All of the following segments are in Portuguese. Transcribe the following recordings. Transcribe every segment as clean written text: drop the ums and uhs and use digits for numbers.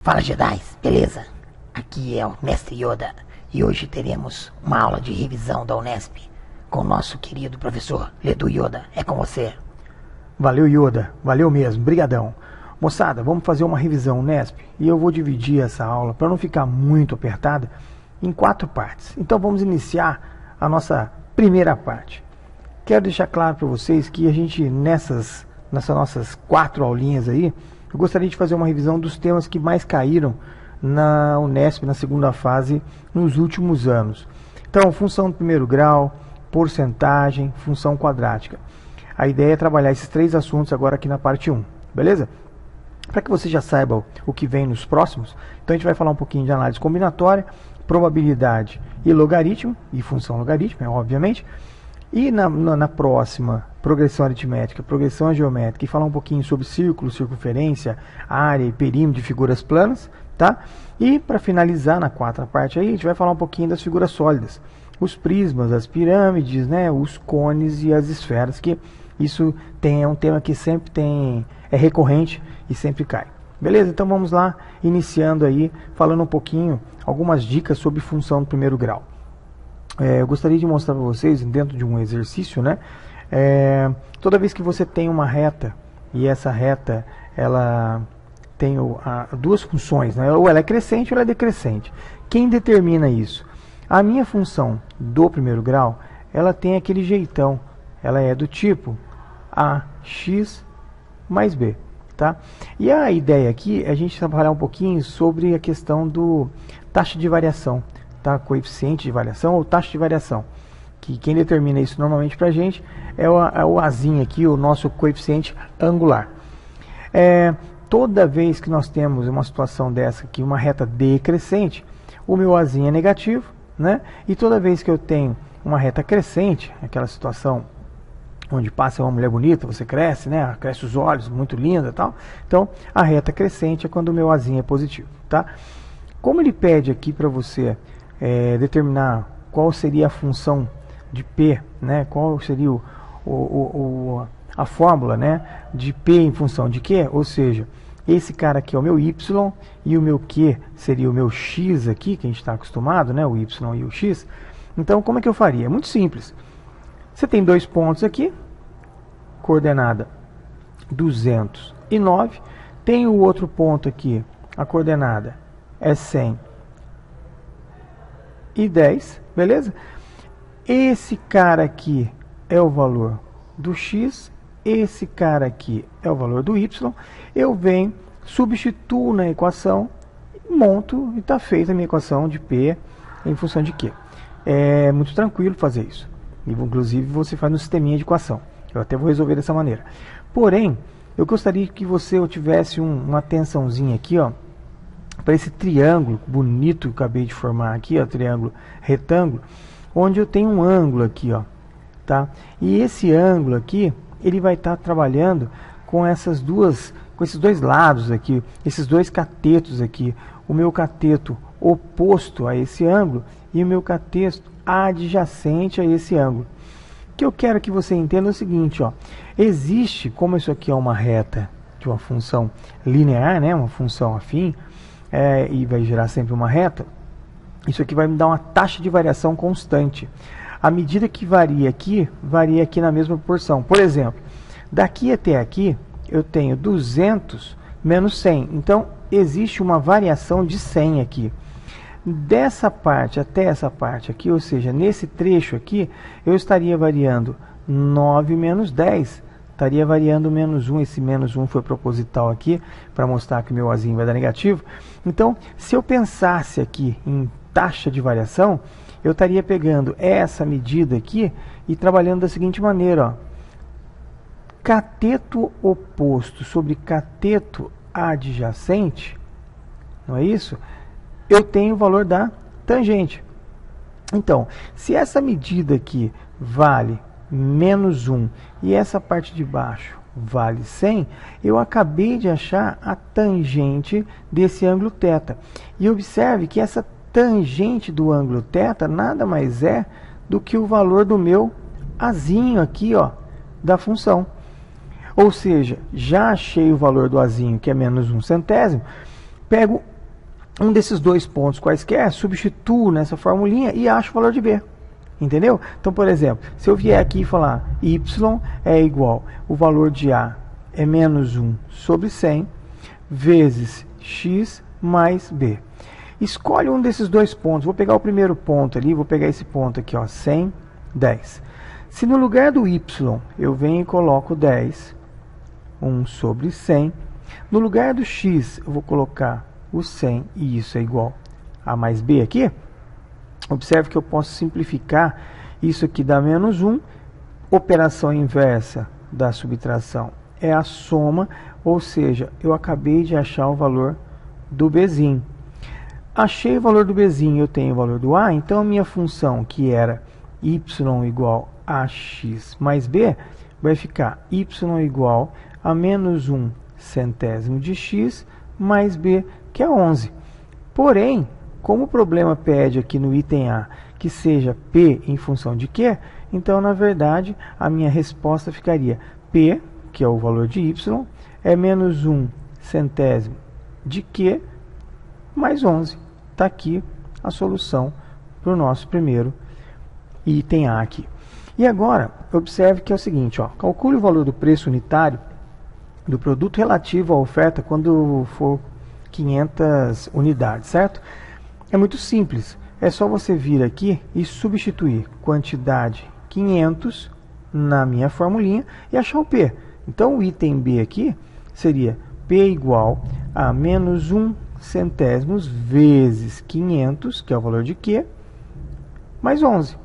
Fala, Jedi, beleza? Aqui é o Mestre Yoda e hoje teremos uma aula de revisão da Unesp com o nosso querido professor Ledu Yoda. É com você. Valeu, Yoda, valeu mesmo, brigadão. Moçada, vamos fazer uma revisão Unesp e eu vou dividir essa aula para não ficar muito apertada em 4 partes. Então vamos iniciar a nossa primeira parte. Quero deixar claro para vocês que a gente nessas nossas 4 aulinhas aí, eu gostaria de fazer uma revisão dos temas que mais caíram na Unesp, na segunda fase, nos últimos anos. Então, função do primeiro grau, porcentagem, função quadrática. A ideia é trabalhar esses 3 assuntos agora aqui na parte 1, beleza? Para que você já saiba o que vem nos próximos, então a gente vai falar um pouquinho de análise combinatória, probabilidade e logaritmo, e função logarítmica, obviamente. E na próxima, progressão aritmética, progressão geométrica, e falar um pouquinho sobre círculo, circunferência, área e perímetro de figuras planas, tá? E para finalizar, na 4ª parte aí, a gente vai falar um pouquinho das figuras sólidas, os prismas, as pirâmides, né, os cones e as esferas, que isso é um tema que sempre é recorrente e sempre cai. Beleza? Então vamos lá, iniciando aí, falando um pouquinho, algumas dicas sobre função do primeiro grau. Eu gostaria de mostrar para vocês, dentro de um exercício, né? Toda vez que você tem uma reta, e essa reta ela tem 2 funções, né? Ou ela é crescente ou ela é decrescente. Quem determina isso? A minha função do primeiro grau, ela tem aquele jeitão, ela é do tipo ax mais b. Tá? E a ideia aqui é a gente trabalhar um pouquinho sobre a questão do taxa de variação. Tá? Coeficiente de variação ou taxa de variação, que quem determina isso normalmente para a gente é o azinho aqui, o nosso coeficiente angular. Toda vez que nós temos uma situação dessa aqui, uma reta decrescente, o meu azinho é negativo, né? E toda vez que eu tenho uma reta crescente, aquela situação onde passa uma mulher bonita, você cresce, né? Cresce os olhos, muito linda e tal. Então, a reta crescente é quando o meu azinho é positivo, tá? Como ele pede aqui para você determinar qual seria a função de P, né? Qual seria a fórmula, né, de P em função de Q, ou seja, esse cara aqui é o meu Y e o meu Q seria o meu X aqui, que a gente está acostumado, né, o Y e o X. Então, como é que eu faria? É muito simples. Você tem 2 pontos aqui, coordenada 209, tem o outro ponto aqui, a coordenada é 110, beleza? Esse cara aqui é o valor do X, esse cara aqui é o valor do Y, eu venho, substituo na equação, monto e está feita a minha equação de P em função de Q. É muito tranquilo fazer isso. Inclusive você faz no sisteminha de equação. Eu até vou resolver dessa maneira. Porém, eu gostaria que você tivesse uma atençãozinha aqui, ó, para esse triângulo bonito que eu acabei de formar aqui, ó, triângulo retângulo, onde eu tenho um ângulo aqui, ó, tá? E esse ângulo aqui, ele vai estar trabalhando com esses 2 lados aqui, esses 2 catetos aqui, o meu cateto oposto a esse ângulo e o meu cateto adjacente a esse ângulo. O que eu quero que você entenda é o seguinte, ó, existe, como isso aqui é uma reta de uma função linear, né, uma função afim, e vai gerar sempre uma reta, isso aqui vai me dar uma taxa de variação constante. À medida que varia aqui na mesma proporção. Por exemplo, daqui até aqui, eu tenho 200 menos 100. Então, existe uma variação de 100 aqui. Dessa parte até essa parte aqui, ou seja, nesse trecho aqui, eu estaria variando 9 menos 10. Estaria variando menos 1. Esse menos 1 foi proposital aqui, para mostrar que o meu azinho vai dar negativo. Então, se eu pensasse aqui em taxa de variação, eu estaria pegando essa medida aqui e trabalhando da seguinte maneira, ó. Cateto oposto sobre cateto adjacente, não é isso? Eu tenho o valor da tangente. Então, se essa medida aqui vale menos 1 e essa parte de baixo vale 100, eu acabei de achar a tangente desse ângulo θ. E observe que essa tangente do ângulo θ nada mais é do que o valor do meu azinho aqui, ó, da função. Ou seja, já achei o valor do azinho, que é menos 1 centésimo, pego um desses dois pontos quaisquer, substituo nessa formulinha e acho o valor de B. Entendeu? Então, por exemplo, se eu vier aqui e falar y é igual, o valor de A é menos 1 sobre 100, vezes x mais B. Escolhe um desses dois pontos. Vou pegar o primeiro ponto ali, vou pegar esse ponto aqui, ó, 100, 10. Se no lugar do y eu venho e coloco 10, 1 sobre 100, no lugar do x eu vou colocar o 100 e isso é igual a mais B aqui, observe que eu posso simplificar, isso aqui dá menos 1, operação inversa da subtração é a soma, ou seja, eu acabei de achar o valor do Bzinho. Achei o valor do Bzinho, eu tenho o valor do A, então a minha função, que era y igual a x mais B, vai ficar y igual a menos 1 centésimo de x mais B, que é 11. Porém, como o problema pede aqui no item A que seja P em função de Q, então, na verdade, a minha resposta ficaria P, que é o valor de y, é menos 1 centésimo de Q mais 11. Está aqui a solução para o nosso primeiro item A aqui. E agora, observe que é o seguinte, ó, calcule o valor do preço unitário do produto relativo à oferta quando for 500 unidades, certo? É muito simples, é só você vir aqui e substituir quantidade 500 na minha formulinha e achar o P. Então, o item B aqui seria P igual a menos 1 centésimos vezes 500, que é o valor de Q, mais 11.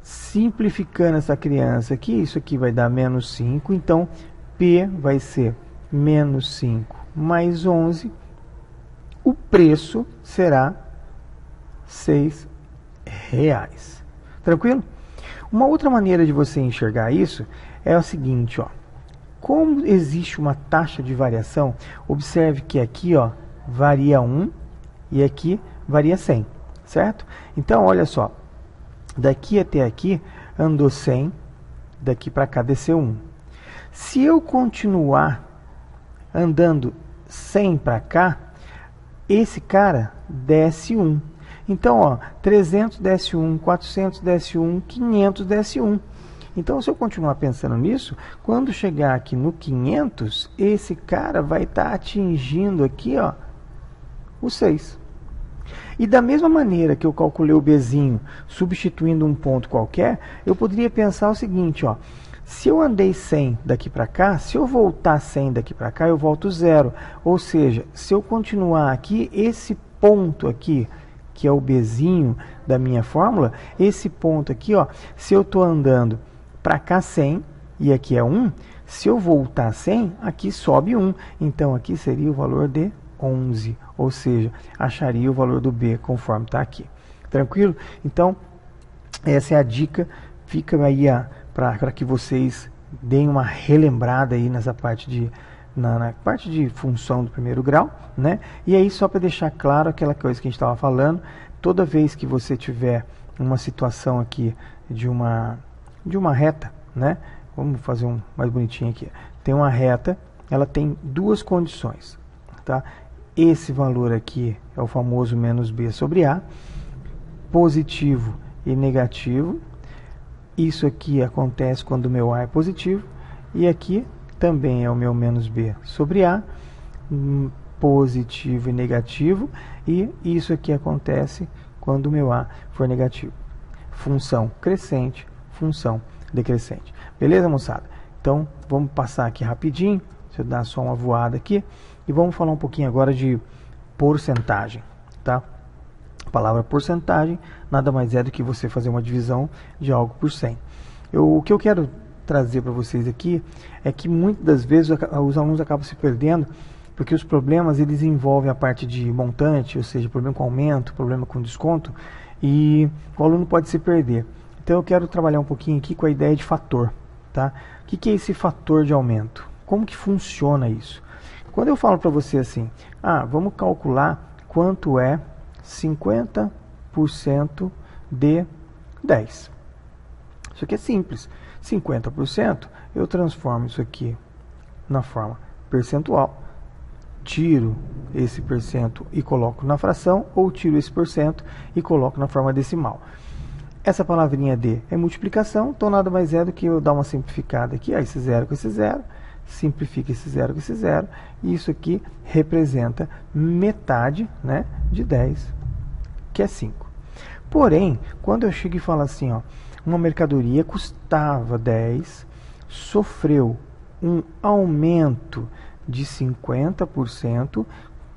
Simplificando essa criança aqui, isso aqui vai dar menos 5, então P vai ser menos 5 mais 11, o preço será R$6. Tranquilo? Uma outra maneira de você enxergar isso é o seguinte, ó. Como existe uma taxa de variação, observe que aqui, ó, varia 1 e aqui varia 100, certo? Então, olha só, daqui até aqui andou 100, daqui para cá desceu 1. Se eu continuar andando 100 para cá, esse cara desce 1. Então, ó, 300 desce 1, 400 desce 1, 500 desce 1. Então, se eu continuar pensando nisso, quando chegar aqui no 500, esse cara vai estar atingindo aqui, ó, o 6. E da mesma maneira que eu calculei o Bzinho substituindo um ponto qualquer, eu poderia pensar o seguinte, ó, se eu andei 100 daqui para cá, se eu voltar 100 daqui para cá, eu volto 0. Ou seja, se eu continuar aqui, esse ponto aqui, que é o Bzinho da minha fórmula, esse ponto aqui, ó, se eu estou andando para cá 100 e aqui é 1, se eu voltar 100, aqui sobe 1. Então, aqui seria o valor de 11, ou seja, acharia o valor do B conforme está aqui. Tranquilo? Então, essa é a dica, fica aí para que vocês deem uma relembrada aí nessa parte de, na parte de função do primeiro grau, né? E aí, só para deixar claro aquela coisa que a gente estava falando, toda vez que você tiver uma situação aqui de uma reta, né? Vamos fazer um mais bonitinho aqui. Tem uma reta, ela tem duas condições, tá? Esse valor aqui é o famoso menos B sobre A, positivo e negativo. Isso aqui acontece quando o meu A é positivo, e aqui também é o meu menos B sobre A, positivo e negativo, e isso aqui acontece quando o meu A for negativo. Função crescente, função decrescente. Beleza, moçada? Então, vamos passar aqui rapidinho, deixa eu dar só uma voada aqui, e vamos falar um pouquinho agora de porcentagem, tá? A palavra porcentagem nada mais é do que você fazer uma divisão de algo por 100. O que eu quero trazer para vocês aqui é que muitas das vezes os alunos acabam se perdendo porque os problemas eles envolvem a parte de montante, ou seja, problema com aumento, problema com desconto, e o aluno pode se perder. Então eu quero trabalhar um pouquinho aqui com a ideia de fator, tá? O que é esse fator de aumento? Como que funciona isso? Quando eu falo para você assim, vamos calcular quanto é 50% de 10. Isso aqui é simples. 50% eu transformo isso aqui na forma percentual tiro esse percento e coloco na fração, ou tiro esse porcento e coloco na forma decimal. Essa palavrinha D é multiplicação, então nada mais é do que eu dar uma simplificada aqui, esse zero com esse zero, simplifica esse zero com esse zero, e isso aqui representa metade, né, de 10, que é 5. Porém, quando eu chego e falo assim, ó, uma mercadoria custava 10, sofreu um aumento de 50%,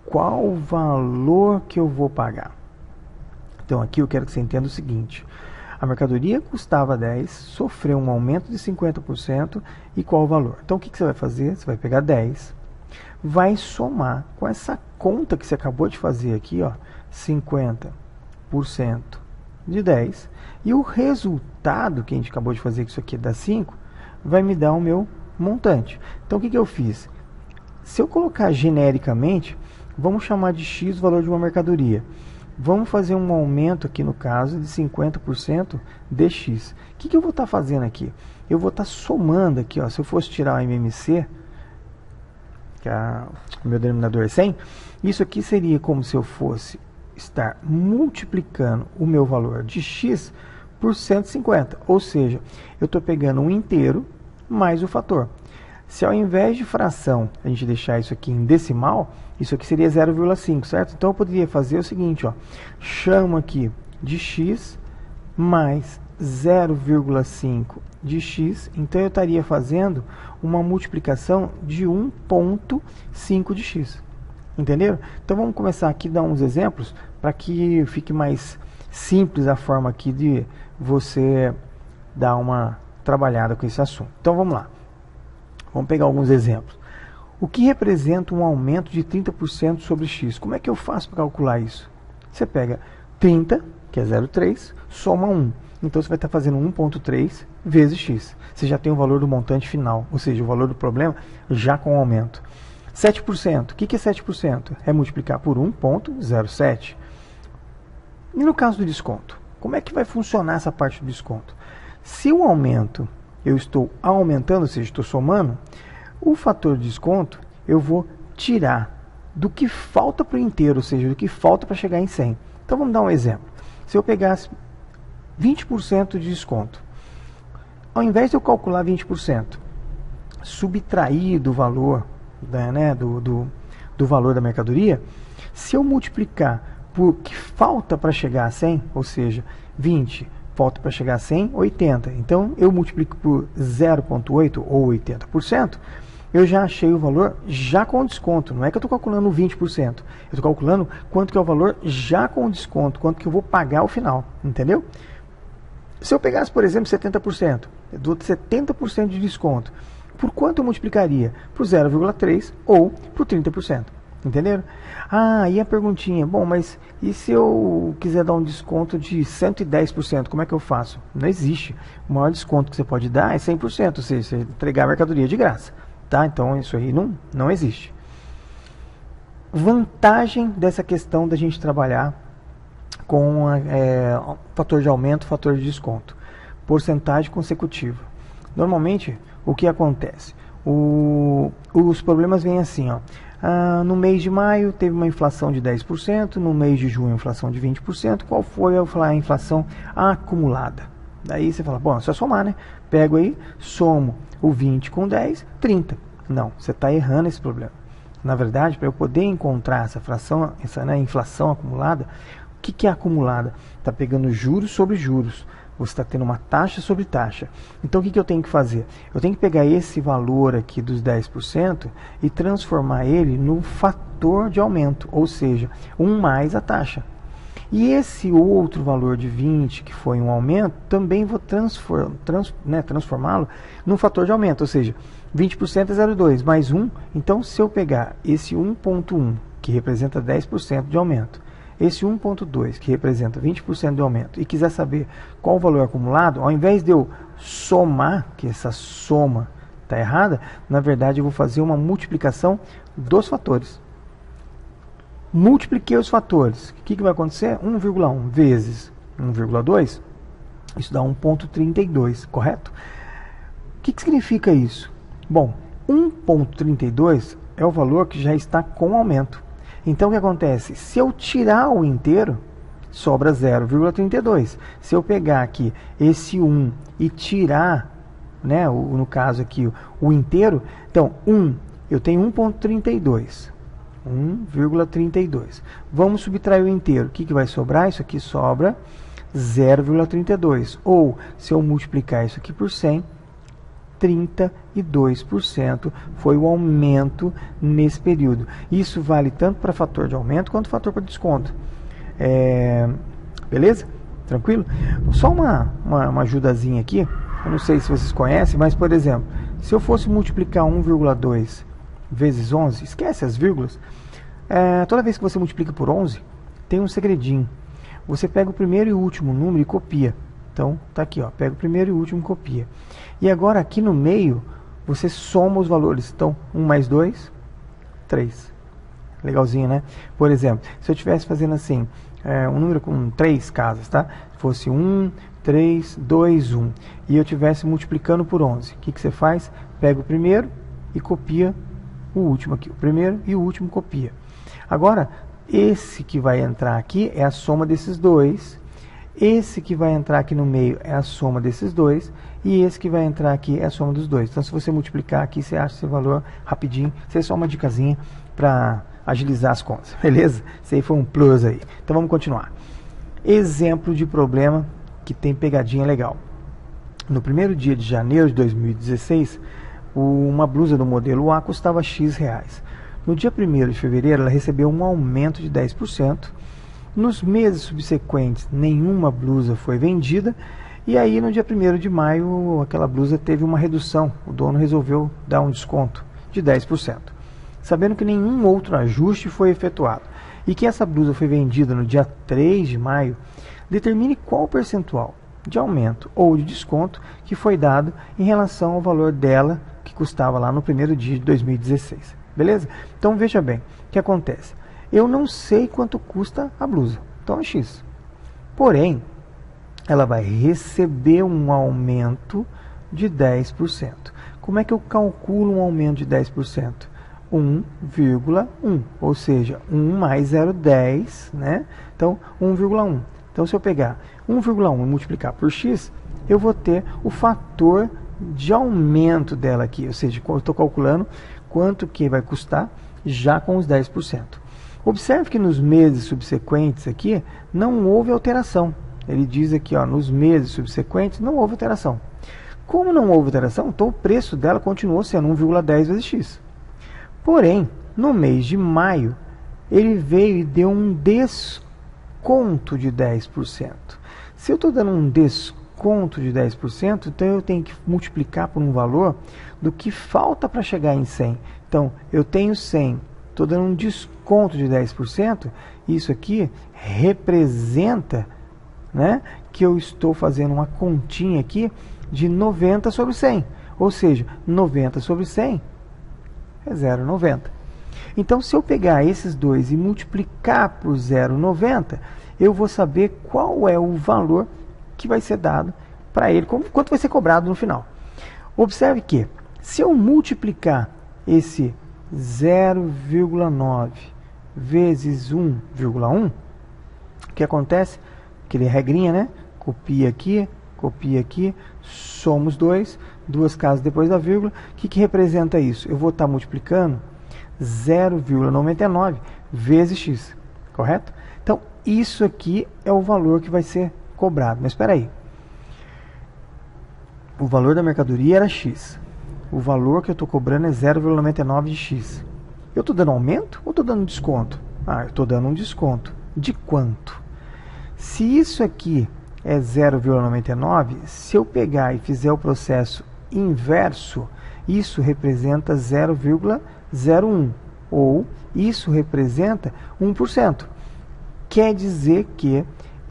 qual o valor que eu vou pagar? Então aqui eu quero que você entenda o seguinte: a mercadoria custava 10, sofreu um aumento de 50%, e qual o valor? Então o que você vai fazer? Você vai pegar 10, vai somar com essa conta que você acabou de fazer aqui, ó, 50% de 10, e o resultado que a gente acabou de fazer, que isso aqui dá 5, vai me dar o meu montante. Então o que eu fiz? Se eu colocar genericamente, vamos chamar de X o valor de uma mercadoria. Vamos fazer um aumento aqui no caso de 50% de X. O que eu vou estar fazendo aqui? Eu vou estar somando aqui, ó, se eu fosse tirar o MMC, que o meu denominador é 100, isso aqui seria como se eu fosse estar multiplicando o meu valor de X por 150. Ou seja, eu estou pegando um inteiro mais o fator. Se ao invés de fração a gente deixar isso aqui em decimal, isso aqui seria 0,5, certo? Então eu poderia fazer o seguinte, ó, chamo aqui de x mais 0,5 de x, então eu estaria fazendo uma multiplicação de 1,5 de x. Entenderam? Então vamos começar aqui a dar uns exemplos para que fique mais simples a forma aqui de você dar uma trabalhada com esse assunto. Então vamos lá. Vamos pegar alguns exemplos. O que representa um aumento de 30% sobre x? Como é que eu faço para calcular isso? Você pega 30, que é 0,3, soma 1. Então você vai estar fazendo 1,3 vezes x. Você já tem o valor do montante final, ou seja, o valor do problema já com o aumento. 7%. O que é 7%? É multiplicar por 1,07. E no caso do desconto? Como é que vai funcionar essa parte do desconto? Se o aumento eu estou aumentando, ou seja, estou somando, o fator de desconto eu vou tirar do que falta para o inteiro, ou seja, do que falta para chegar em 100. Então vamos dar um exemplo. Se eu pegasse 20% de desconto, ao invés de eu calcular 20%, subtrair do valor, do valor da mercadoria, se eu multiplicar por que falta para chegar a 100, ou seja, 20 falta para chegar a 100, 80. Então, eu multiplico por 0,8 ou 80%, eu já achei o valor já com desconto. Não é que eu estou calculando 20%. Eu estou calculando quanto que é o valor já com desconto, quanto que eu vou pagar ao final. Entendeu? Se eu pegasse, por exemplo, 70%, eu dou 70% de desconto. Por quanto eu multiplicaria? Por 0,3 ou por 30%. Entenderam? Ah, e a perguntinha, bom, mas e se eu quiser dar um desconto de 110%, como é que eu faço? Não existe. O maior desconto que você pode dar é 100%, ou seja, você entregar a mercadoria de graça. Tá? Então isso aí não existe. Vantagem dessa questão da gente trabalhar com fator de aumento, fator de desconto. Porcentagem consecutiva. Normalmente, o que acontece? Os problemas vêm assim, ó. No mês de maio teve uma inflação de 10%, no mês de junho inflação de 20%, qual foi a inflação acumulada? Daí você fala, bom, é só somar, né? Pego aí, somo o 20 com 10, 30. Não, você está errando esse problema. Na verdade, para eu poder encontrar essa fração, essa inflação acumulada, o que é acumulada? Está pegando juros sobre juros. Você está tendo uma taxa sobre taxa. Então, o que eu tenho que fazer? Eu tenho que pegar esse valor aqui dos 10% e transformar ele no fator de aumento, ou seja, 1 mais a taxa. E esse outro valor de 20, que foi um aumento, também vou transformá-lo num fator de aumento, ou seja, 20% é 0,2 mais 1. Então, se eu pegar esse 1,1, que representa 10% de aumento, esse 1,2, que representa 20% de aumento, e quiser saber qual o valor acumulado, ao invés de eu somar, que essa soma está errada, na verdade eu vou fazer uma multiplicação dos fatores. Multipliquei os fatores. O que vai acontecer? 1,1 vezes 1,2, isso dá 1,32, correto? O que significa isso? Bom, 1,32 é o valor que já está com aumento. Então o que acontece? Se eu tirar o inteiro, sobra 0,32. Se eu pegar aqui esse 1 e tirar, né, no caso aqui, o inteiro, então eu tenho 1,32. 1,32. Vamos subtrair o inteiro. O que vai sobrar? Isso aqui sobra 0,32. Ou, se eu multiplicar isso aqui por 100, 32% foi o aumento nesse período. Isso vale tanto para fator de aumento quanto fator para desconto. Beleza? Tranquilo? Só uma ajudazinha aqui. Eu não sei se vocês conhecem, mas, por exemplo, se eu fosse multiplicar 1,2 vezes 11, esquece as vírgulas. Toda vez que você multiplica por 11, tem um segredinho. Você pega o primeiro e o último número e copia. Então, tá aqui, ó, pega o primeiro e o último e copia. E agora, aqui no meio, você soma os valores. Então, 1 mais 2, 3. Legalzinho, né? Por exemplo, se eu estivesse fazendo assim, um número com 3 casas, tá? Se fosse 1, 3, 2, 1. E eu estivesse multiplicando por 11. O que você faz? Pega o primeiro e copia o último aqui. O primeiro e o último copia. Agora, esse que vai entrar aqui é a soma desses dois. Esse que vai entrar aqui no meio é a soma desses dois. E esse que vai entrar aqui é a soma dos dois. Então, se você multiplicar aqui, você acha esse valor rapidinho. Isso é só uma dicasinha para agilizar as contas. Beleza? Isso aí foi um plus aí. Então, vamos continuar. Exemplo de problema que tem pegadinha legal. No primeiro dia de janeiro de 2016, uma blusa do modelo A custava X reais. No dia 1º de fevereiro, ela recebeu um aumento de 10%. Nos meses subsequentes, nenhuma blusa foi vendida. E aí, no dia 1º de maio, aquela blusa teve uma redução. O dono resolveu dar um desconto de 10%. Sabendo que nenhum outro ajuste foi efetuado e que essa blusa foi vendida no dia 3 de maio, determine qual percentual de aumento ou de desconto que foi dado em relação ao valor dela, que custava lá no primeiro dia de 2016. Beleza? Então, veja bem, o que acontece? Eu não sei quanto custa a blusa, então é X. Porém, ela vai receber um aumento de 10%. Como é que eu calculo um aumento de 10%? 1,1, ou seja, 1 mais 0,10, né? Então, 1,1. Então, se eu pegar 1,1 e multiplicar por X, eu vou ter o fator de aumento dela aqui, ou seja, eu estou calculando quanto que vai custar já com os 10%. Observe que nos meses subsequentes aqui não houve alteração. Ele diz aqui, ó, nos meses subsequentes não houve alteração. Como não houve alteração, então o preço dela continuou sendo 1,10 vezes X. Porém, no mês de maio, ele veio e deu um desconto de 10%. Se eu estou dando um desconto de 10%, então eu tenho que multiplicar por um valor do que falta para chegar em 100. Então, eu tenho 100, estou dando um desconto de 10%, isso aqui representa, né, que eu estou fazendo uma continha aqui de 90 sobre 100. Ou seja, 90 sobre 100 é 0,90. Então, se eu pegar esses dois e multiplicar por 0,90, eu vou saber qual é o valor que vai ser dado para ele, quanto vai ser cobrado no final. Observe que, se eu multiplicar esse 0,9 vezes 1,1, o que acontece? Aquele regrinha, né? Copia aqui, somos duas casas depois da vírgula. O que representa isso? Eu vou estar multiplicando 0,99 vezes x, correto? Então, isso aqui é o valor que vai ser cobrado. Mas espera aí. O valor da mercadoria era x. O valor que eu estou cobrando é 0,99 de x. Eu estou dando aumento ou estou dando desconto? Eu estou dando um desconto. De quanto? Se isso aqui é 0,99, se eu pegar e fizer o processo inverso, isso representa 0,01, ou isso representa 1%. Quer dizer que,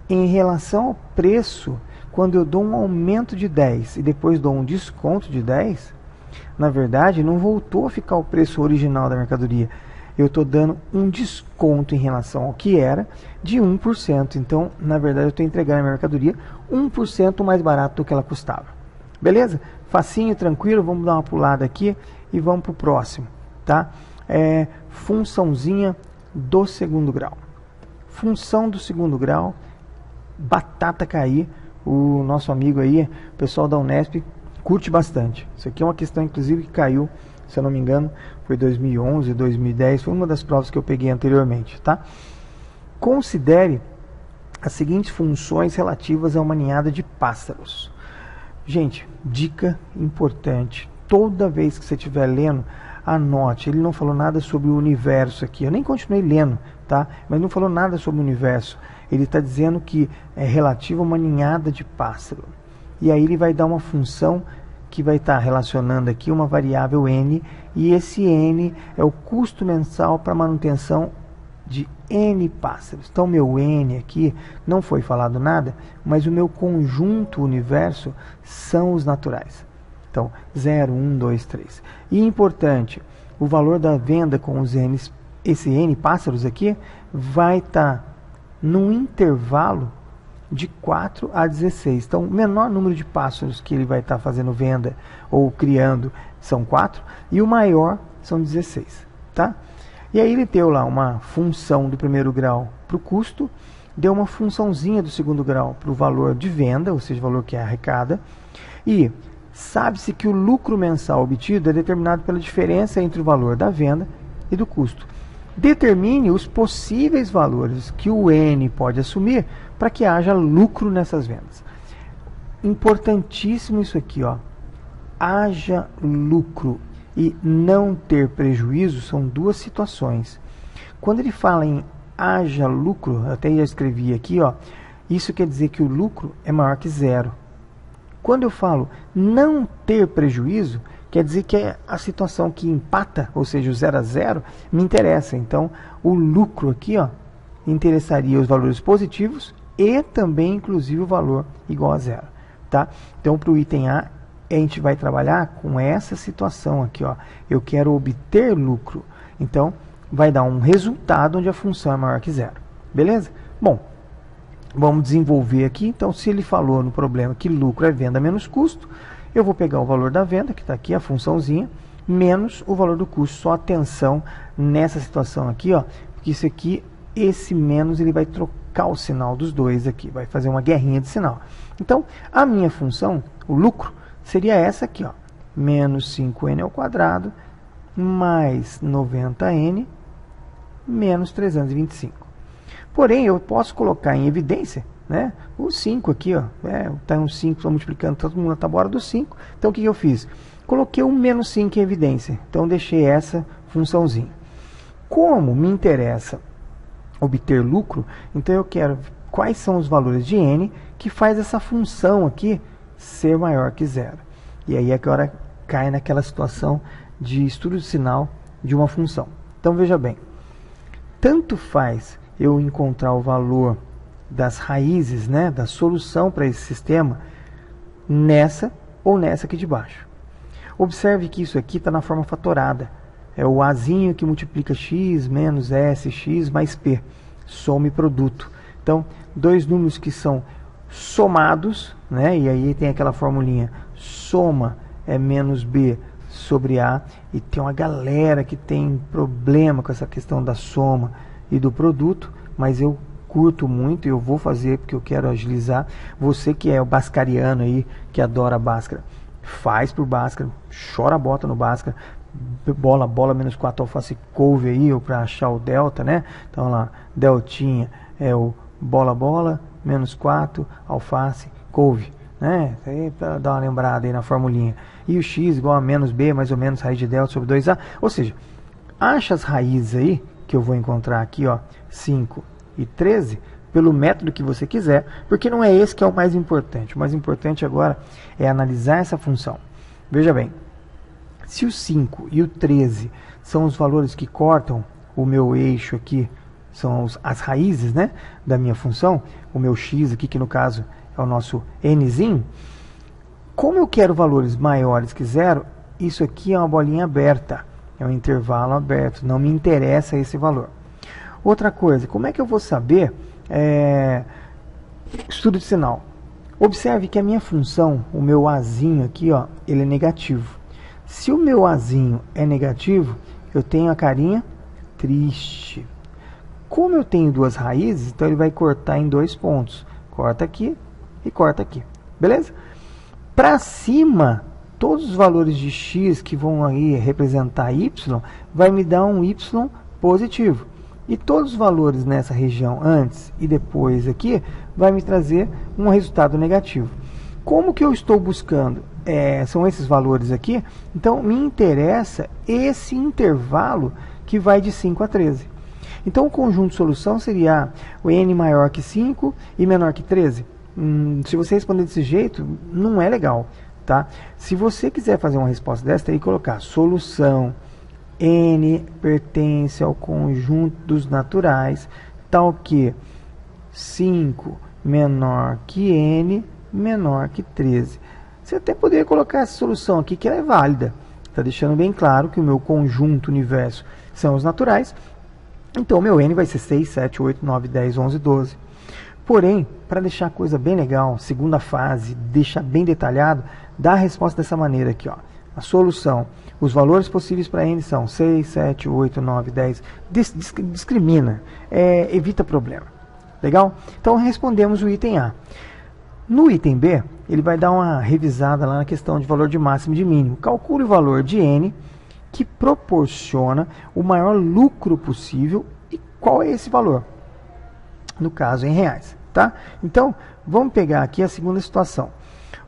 em relação ao preço, quando eu dou um aumento de 10 e depois dou um desconto de 10, na verdade, não voltou a ficar o preço original da mercadoria. Eu estou dando um desconto em relação ao que era de 1%. Então, na verdade, eu estou entregando a mercadoria 1% mais barato do que ela custava. Beleza? Facinho, tranquilo. Vamos dar uma pulada aqui e vamos para o próximo. Tá? funçãozinha do segundo grau. Função do segundo grau, batata cair, o nosso amigo aí, o pessoal da Unesp, curte bastante. Isso aqui é uma questão, inclusive, que caiu, se eu não me engano, foi 2011, 2010, foi uma das provas que eu peguei anteriormente, tá? Considere as seguintes funções relativas a uma ninhada de pássaros. Gente, dica importante, toda vez que você estiver lendo, anote, ele não falou nada sobre o universo aqui, eu nem continuei lendo, tá? Mas não falou nada sobre o universo, ele está dizendo que é relativo a uma ninhada de pássaro. E aí ele vai dar uma função que vai estar relacionando aqui uma variável n, e esse n é o custo mensal para manutenção de n pássaros. Então meu n aqui não foi falado nada, mas o meu conjunto universo são os naturais. Então 0, 1, 2, 3. E importante, o valor da venda com os n, esse n pássaros aqui, vai estar num intervalo de 4 a 16. Então, o menor número de pássaros que ele vai estar fazendo venda ou criando são 4, e o maior são 16. Tá? E aí ele deu lá uma função do primeiro grau para o custo, deu uma funçãozinha do segundo grau para o valor de venda, ou seja, o valor que arrecada, e sabe-se que o lucro mensal obtido é determinado pela diferença entre o valor da venda e do custo. Determine os possíveis valores que o N pode assumir para que haja lucro nessas vendas. Importantíssimo isso aqui, ó. Haja lucro e não ter prejuízo são duas situações. Quando ele fala em haja lucro, eu até já escrevi aqui, ó, isso quer dizer que o lucro é maior que zero. Quando eu falo não ter prejuízo, quer dizer que é a situação que empata, ou seja, o 0 a 0, me interessa. Então, o lucro aqui, ó, interessaria os valores positivos e também, inclusive, o valor igual a zero. Tá? Então, para o item A, a gente vai trabalhar com essa situação aqui, ó. Eu quero obter lucro. Então, vai dar um resultado onde a função é maior que zero. Beleza? Bom, vamos desenvolver aqui. Então, se ele falou no problema que lucro é venda menos custo, eu vou pegar o valor da venda, que está aqui, a funçãozinha, menos o valor do custo. Só atenção nessa situação aqui, ó, porque isso aqui, esse menos, ele vai trocar o sinal dos dois aqui, vai fazer uma guerrinha de sinal. Então, a minha função, o lucro, seria essa aqui, ó, menos 5n ao quadrado, mais 90n, menos 325. Porém, eu posso colocar em evidência, né, o 5 aqui, ó, tá um 5, estou multiplicando todo mundo na tábua do 5. Então, o que eu fiz? Coloquei um menos 5 em evidência. Então, deixei essa funçãozinha. Como me interessa obter lucro, então eu quero quais são os valores de n que faz essa função aqui ser maior que zero. E aí é que a hora cai naquela situação de estudo de sinal de uma função. Então, veja bem, tanto faz eu encontrar o valor das raízes, né, da solução para esse sistema, nessa ou nessa aqui de baixo. Observe que isso aqui está na forma fatorada. É o azinho que multiplica x menos sx mais p. Soma e produto. Então, dois números que são somados, né, e aí tem aquela formulinha. Soma é menos b sobre a. E tem uma galera que tem problema com essa questão da soma e do produto, mas eu curto muito e eu vou fazer porque eu quero agilizar. Você que é o bascariano aí, que adora Bhaskara, faz por Bhaskara, chora a bota no Bhaskara, bola menos 4 alface couve aí, ou para achar o delta, né? Então lá, deltinha é o bola menos 4 alface couve, né? Aí para dar uma lembrada aí na formulinha. E o x igual a menos b mais ou menos raiz de delta sobre 2a. Ou seja, acha as raízes aí que eu vou encontrar aqui, ó, 5 e 13, pelo método que você quiser, porque não é esse que é o mais importante. O mais importante agora é analisar essa função. Veja bem, se o 5 e o 13 são os valores que cortam o meu eixo aqui, são as raízes, né, da minha função, o meu x aqui, que no caso é o nosso nzinho, como eu quero valores maiores que zero, isso aqui é uma bolinha aberta, é um intervalo aberto, não me interessa esse valor. Outra coisa, como é que eu vou saber estudo de sinal? Observe que a minha função, o meu azinho aqui, ó, ele é negativo. Se o meu azinho é negativo, eu tenho a carinha triste. Como eu tenho duas raízes, então ele vai cortar em 2 pontos. Corta aqui e corta aqui. Beleza? Para cima, todos os valores de x que vão aí representar y, vai me dar um y positivo. E todos os valores nessa região antes e depois aqui, vai me trazer um resultado negativo. Como que eu estou buscando? São esses valores aqui, então me interessa esse intervalo que vai de 5 a 13. Então o conjunto de solução seria o n maior que 5 e menor que 13. Se você responder desse jeito, não é legal, tá? Se você quiser fazer uma resposta dessa, tem que colocar solução n pertence ao conjunto dos naturais, tal que 5 menor que n menor que 13. Você até poderia colocar essa solução aqui, que ela é válida. Está deixando bem claro que o meu conjunto universo são os naturais. Então, o meu n vai ser 6, 7, 8, 9, 10, 11, 12. Porém, para deixar a coisa bem legal, segunda fase, deixar bem detalhado, dá a resposta dessa maneira aqui, ó. A solução, os valores possíveis para n são 6, 7, 8, 9, 10. Discrimina, evita problema. Legal? Então, respondemos o item A. No item B, ele vai dar uma revisada lá na questão de valor de máximo e de mínimo. Calcule o valor de n que proporciona o maior lucro possível e qual é esse valor? No caso, em reais. Tá? Então, vamos pegar aqui a segunda situação.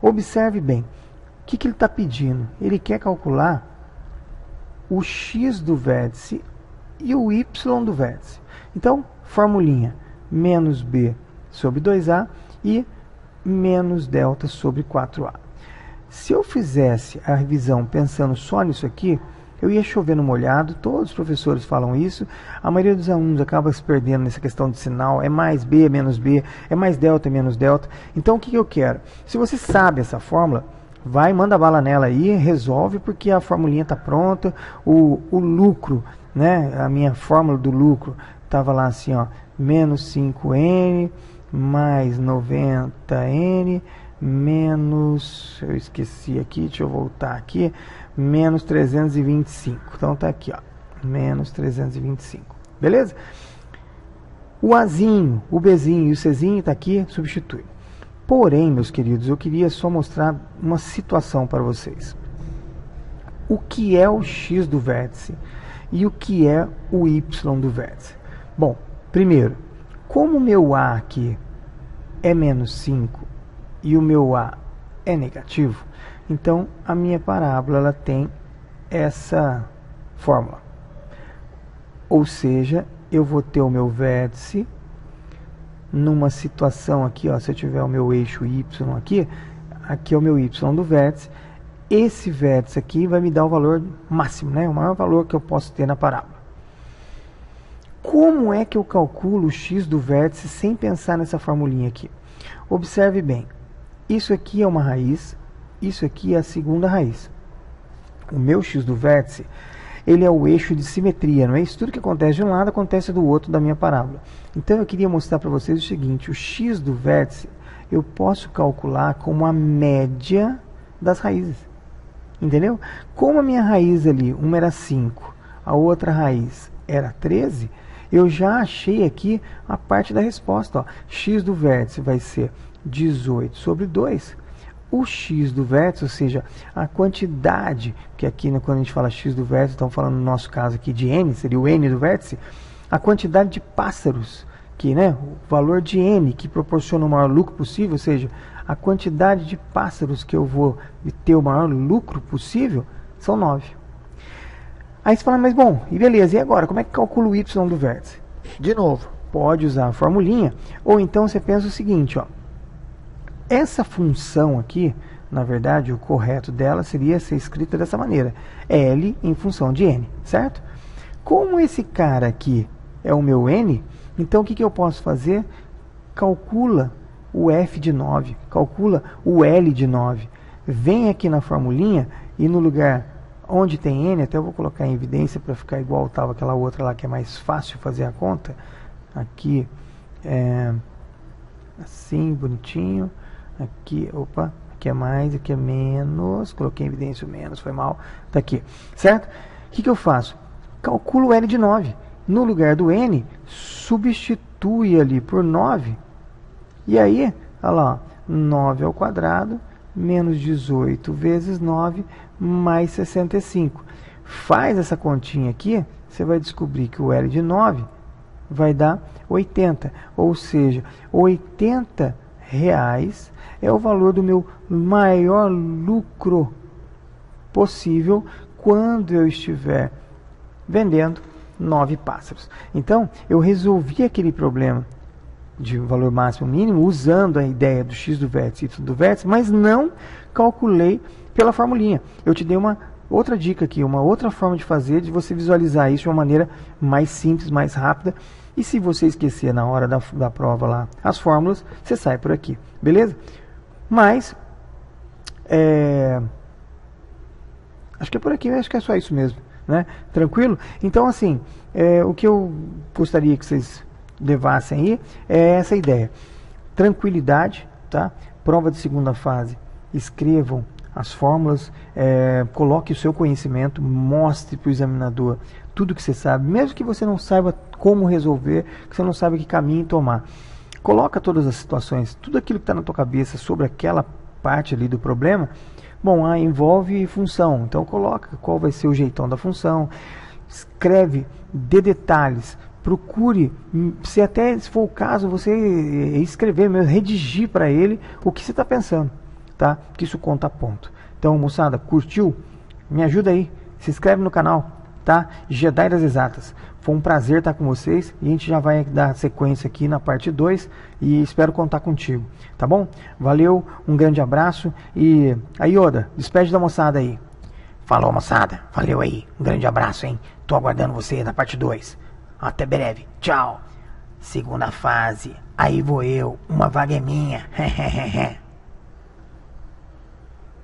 Observe bem, o que ele está pedindo? Ele quer calcular o x do vértice e o y do vértice. Então, formulinha, menos b sobre 2a e menos delta sobre 4a. Se eu fizesse a revisão pensando só nisso aqui, eu ia chover no molhado, todos os professores falam isso, a maioria dos alunos acaba se perdendo nessa questão de sinal, é mais b, é menos b, é mais delta, é menos delta. Então, o que eu quero? Se você sabe essa fórmula, vai, manda bala nela aí, resolve, porque a formulinha está pronta, o lucro, né, a minha fórmula do lucro estava lá assim, ó, menos 5n, mais 90n, menos, eu esqueci aqui, deixa eu voltar aqui, menos 325. Então tá aqui, ó, menos 325. Beleza? O Azinho, o Bzinho e o Czinho tá aqui, substitui. Porém, meus queridos, eu queria só mostrar uma situação para vocês. O que é o x do vértice e o que é o y do vértice? Bom, primeiro, como o meu a aqui é menos 5 e o meu a é negativo, então a minha parábola ela tem essa fórmula. Ou seja, eu vou ter o meu vértice numa situação aqui, ó, se eu tiver o meu eixo y aqui, aqui é o meu y do vértice, esse vértice aqui vai me dar o valor máximo, né, o maior valor que eu posso ter na parábola. Como é que eu calculo o x do vértice sem pensar nessa formulinha aqui? Observe bem, isso aqui é uma raiz, isso aqui é a segunda raiz. O meu x do vértice, ele é o eixo de simetria, não é isso? Tudo que acontece de um lado acontece do outro da minha parábola. Então eu queria mostrar para vocês o seguinte, o x do vértice eu posso calcular como a média das raízes. Entendeu? Como a minha raiz ali, uma era 5, a outra raiz era 13, eu já achei aqui a parte da resposta. Ó. X do vértice vai ser 18 sobre 2. O x do vértice, ou seja, a quantidade, que aqui quando a gente fala x do vértice, estamos falando no nosso caso aqui de n, seria o n do vértice, a quantidade de pássaros, que, né, o valor de n que proporciona o maior lucro possível, ou seja, a quantidade de pássaros que eu vou ter o maior lucro possível, são 9. Aí você fala, mas bom, e beleza, e agora? Como é que calcula o y do vértice? De novo, pode usar a formulinha, ou então você pensa o seguinte, ó, essa função aqui, na verdade, o correto dela seria ser escrita dessa maneira, L em função de n, certo? Como esse cara aqui é o meu n, então o que eu posso fazer? Calcula o f de 9, calcula o L de 9, vem aqui na formulinha e no lugar onde tem n, até eu vou colocar em evidência para ficar igual estava aquela outra lá que é mais fácil fazer a conta. Aqui assim, bonitinho. Aqui, opa, aqui é mais, aqui é menos. Coloquei em evidência o menos, foi mal. Tá aqui, certo? O que eu faço? calcula o L de 9. No lugar do N, substitui ali por 9. E aí, olha lá, 9 ao quadrado, menos 18 vezes 9, mais 65. Faz essa continha aqui, você vai descobrir que o L de 9 vai dar 80. Ou seja, 80 reais é o valor do meu maior lucro possível quando eu estiver vendendo 9 pássaros. Então, eu resolvi aquele problema de valor máximo mínimo usando a ideia do x do vértice e y do vértice, mas não calculei pela formulinha. Eu te dei uma outra dica aqui, uma outra forma de fazer, de você visualizar isso de uma maneira mais simples, mais rápida. E se você esquecer na hora da prova lá as fórmulas, você sai por aqui, beleza? Mas, acho que é por aqui, acho que é só isso mesmo, né? Tranquilo? Então, assim, o que eu gostaria que vocês levassem aí é essa ideia. Tranquilidade, tá? Prova de segunda fase, escrevam as fórmulas, coloque o seu conhecimento, mostre para o examinador tudo que você sabe, mesmo que você não saiba como resolver, que você não saiba que caminho tomar. Coloca todas as situações, tudo aquilo que está na tua cabeça sobre aquela parte ali do problema. Bom, envolve função, então coloca qual vai ser o jeitão da função, escreve, dê detalhes, procure, se for o caso, você escrever mesmo, redigir para ele o que você está pensando, tá? Que isso conta ponto. Então, moçada, curtiu? Me ajuda aí, se inscreve no canal, tá? Jedi das Exatas. Foi um prazer estar com vocês e a gente já vai dar sequência aqui na parte 2 e espero contar contigo, tá bom? Valeu, um grande abraço e aí, Yoda, despede da moçada aí. Falou, moçada. Valeu aí. Um grande abraço, hein? Tô aguardando você na parte 2. Até breve. Tchau. Segunda fase. Aí vou eu. Uma vaga é minha.